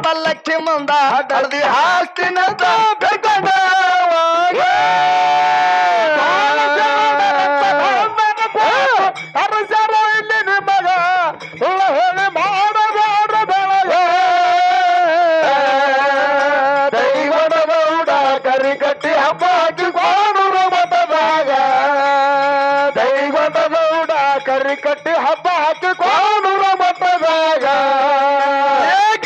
ಪಲ್ಲಕ್ಕಿ ಮುಂದ ಹಳದಿ ಹಾಸ್ತಿನಂತ ಬೇಕಂಡ ಇಲ್ಲಿ ನಿಮಗ ಹೇಳಿ ಮಾಡಬೇಡ ಬೆಳಗ ದೈವನಗೌಡ ಕರಿ ಕಟ್ಟಿ ಹಬ್ಬ ಹಾಕಿಕೊಂಡು ಮತದಾಗ ದೈವನಗೌಡ ಕರಿ ಕಟ್ಟಿ ಹಬ್ಬ ಹಾಕಿಕೊಂಡು ಮತದಾಗ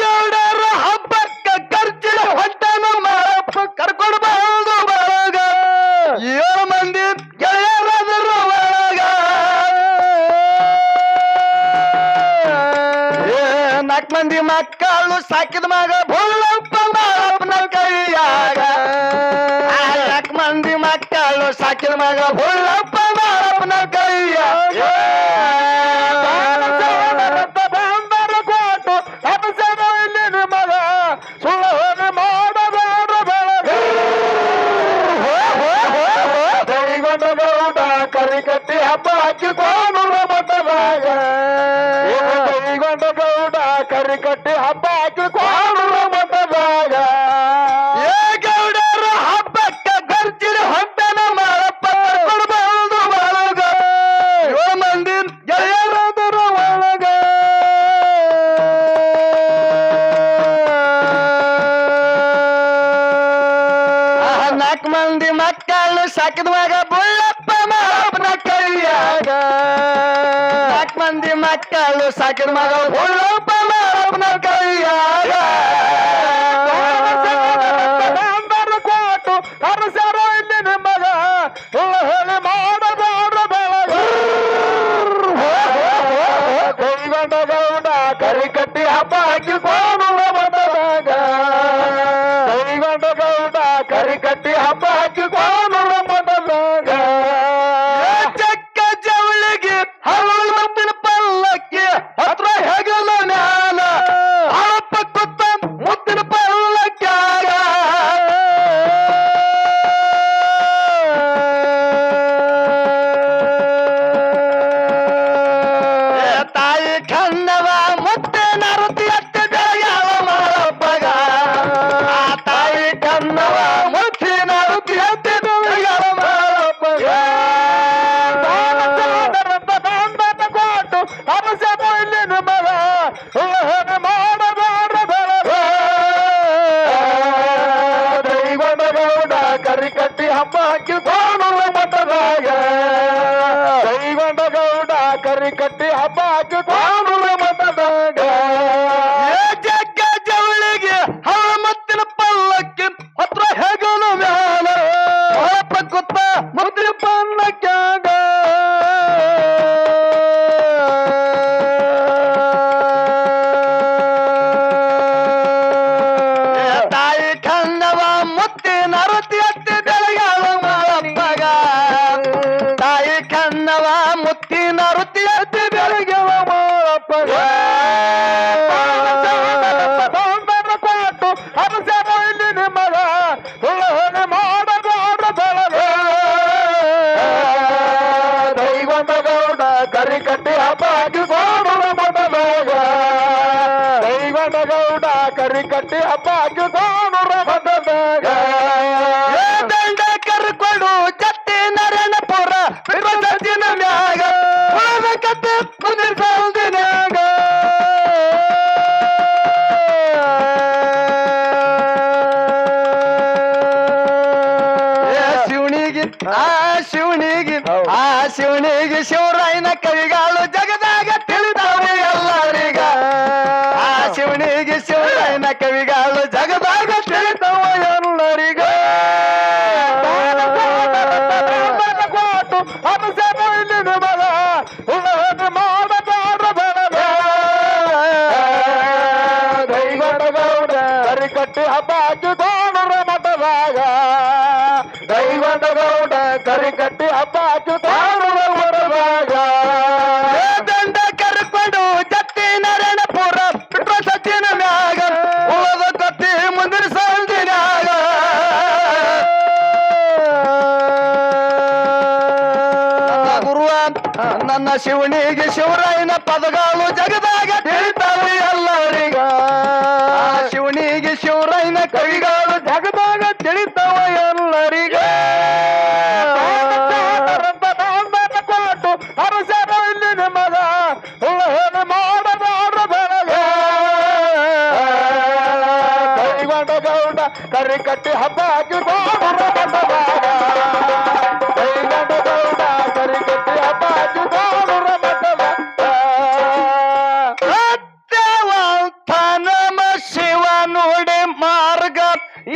ಗೌಡರ ಹಬ್ಬಕ್ಕ ಖರ್ಚಿನ ಹೊಟ್ಟೆನ ಕರ್ಕೊಂಡು ಬರೋದು ಬಳಗ 7 ಮಂದಿ ಗೆಳೆಯರಾದರು ಒಳಗ 4 ಮಂದಿ ಮಕ್ಕಳು ಸಾಕಿದ ಮಗ ಭೂಲಪ್ಪ ಮಾರಪ್ಪನ ಕೈಯಾಗ 4 ಮಂದಿ ಮಕ್ಕಳು ಸಾಕಿದ ಮಗ ಭೂಲಪ್ಪ ಮಾರಪ್ಪನ ಕೈಯಾಗ ಕೊಟ್ಟು ಅಪಸರ ಇಲ್ಲಿ ನಿಮಗ ಸುಳ್ಳು ಹೋಗಿ ಮಾಡಬೇಡ ಬೆಳಗ ದೈವನಗೌಡ ಕರಿ ಕಟ್ಟಿ ಹಬ್ಬ ಹಾಕಿಕೊಂಡು ಮತದಾಗ ದೈವನಗೌಡ ಕರಿ ಕಟ್ಟಿ ಹಬ್ಬ ಹಾಕಿಕೊಂಡು ಮತದಾಗ ಗೌಡರ ಹಬ್ಬಕ್ಕೆ ಖರ್ಚಿನ ಹೊಟ್ಟೆನ ಮಾರಪ್ಪ ಕೊಡಬಹುದು ಒಳಗ 7 ಮಂದಿ ಗೆಳೆಯರಾದರು ಒಳಗ 4 ಮಂದಿ ಮಕ್ಕಳು ಸಾಕಿದ ಮಗ ಬುಳ್ಳಪ್ಪ ಮಾರಪ್ಪನ ಕೈಯಾಗ 4 ಮಂದಿ ಮಕ್ಕಳು ಸಾಕಿದ ಮಗ ಬುಳ್ಳಪ್ಪ ಮಾರಪ್ಪನ ಕೈಯಾಗ ಕೊಟ್ಟು ಅರಸರ ಇಲ್ಲಿ ನಿಮಗ ಹೇಳಿ ಮಾಡಬೇಡ ಬೆಳಗ ದೈವನಗೌಡ ಕರಿ ಕಟ್ಟಿ ಹಬ್ಬ ಹಾಕಿಕೊಂಡು ಮತದಾಗ ದೈವನಗೌಡ ಕರಿ ಕಟ್ಟಿ ಹಬ್ಬ ಹಾಕಿಕೊಂಡು ಮತದಾಗ ಚಕ್ಕ ಜವಳಿಗೆ ಹರಳು ಮತ್ತಿನ ಪಲ್ಲಕ್ಕಿ ಹತ್ರ ಹೆಗಲ ಮ್ಯಾಲ ಹಳಪ್ಪ ಕುತ್ತ ಮುತ್ತಿನ ಪಲ್ಲಕ್ಕಾಗ ತಾಯಿ ಕಣ್ಣವ ಮುತ್ತಿನ ರುತಿ ಅತ್ತೆ ಬೆಳಗಾವ ಮಾರಪ್ಪಗ ತಾಯಿ ಕಣ್ಣವ ಮುತ್ತಿನ ರುತಿ ಅತ್ತೆ ಬೆಳಗಾವ ಮಾರಪ್ಪಗ ಕೊಟ್ಟು ಅಪಸರ ಇಲ್ಲಿ ನಿಮಗ ಮಾಡಬೇಡ ಬೆಳಗ ದೈವನಗೌಡ ಕರಿ ಕಟ್ಟಿ ಹಬ್ಬ ಹಾಕಿಕೊಂಡು ಮತದಾಗ ದೈವನಗೌಡ ಕರಿ ಕಟ್ಟಿ ಹಬ್ಬ ಹಾಕಿಕೊಂಡು ಮತದಾಗ ಜಗ್ಗ ಜವಳಿಗೆ ಹಳ ಮತ್ತಿನ ಪಲ್ಲಕ್ಕಿ ಹತ್ರ ಹೆಗಲು ಮ್ಯಾಲ ಹಳಪ್ಪ ಕುತ್ತ ಮುತ್ತಿನ ಪಲ್ಲಕ್ಕಾಗ ತಾಯಿ ಕಣ್ಣವ ಮುತ್ತಿನ ರುತಿ ಅತ್ತಿ ಬೆಳಗಾವ ಮಾರಪ್ಪಗ ತಾಯಿ ಕಣ್ಣವ ಮುತ್ತಿನ ರುತಿ ಅತ್ತಿ ಬೆಳಗಾವ ಮಾರಪ್ಪಗ ಕೊಟ್ಟು ಅಪಸರ ಇಲ್ಲಿ ನಿಮಗ ಹೇಳಿ ಮಾಡಬೇಡ ಬೆಳಗ ದೈವನಗೌಡ ಕರಿ ಕಟ್ಟಿ ಹಬ್ಬ ಹಾಕಿಕೊಂಡು ಮತದಾಗ ದೈವನಗೌಡ ಕರಿ ಕಟ್ಟಿ ಹಬ್ಬ ಹಾಕಿಕೊಂಡು ಮತದಾಗ ದಂಡ ಕರ್ಕೊಂಡು ಜತ್ತಿ ನರಣಪುರ ಸಜ್ಜಿನ ಮ್ಯಾಗ ಕತ್ತೆ ಕುಂದಿರ್ಸಲ್ದಿನಾಗ ಶಿವನಿಗೆ ಶಿವರಾಯನ ಕವಿಗಳು ಜಗದಾಗ ತಿಳಿದಾವೆ ಎಲ್ಲರಿಗ ಶಿವನಿಗೆ ಶಿವರಾಯನ ಕವಿಗಳು ಜಗದಾಗ ತಿಳಿದವ ಎಲ್ಲರಿಗ ಕೊಟ್ಟು ಅಪಸರ ಇಲ್ಲಿ ನಿಮಗ ಮಾಡಬೇಡ ಬೆಳಗ ದೈವನಗೌಡ ಕರಿ ಕಟ್ಟಿ ಹಬ್ಬ ಹಾಕಿಕೊಂಡು ಮತದಾಗ ದೈವನಗೌಡ ಕರಿ ಕಟ್ಟಿ ಹಬ್ಬ ಹಾಕಿಕೊಂಡು ಮತದಾಗ ದಂಡ ಕರ್ಕೊಂಡು ಜತ್ತಿ ನರಣಪುರ ಸಜ್ಜಿನ ಮ್ಯಾಗ ಉಳದ ಕತ್ತಿ ಮುಂದಿನ ಸಂದಿನಾಗ ಗುರುವ ನನ್ನ ಶಿವನಿಗೆ ಶಿವರಾಯನ ಪದಗಳು ಜಗದಾಗ ತಿಳಿತಾವೆ ಎಲ್ಲರಿಗ ಶಿವನಿಗೆ ಶಿವರಾಯನ ಕವಿಗಳು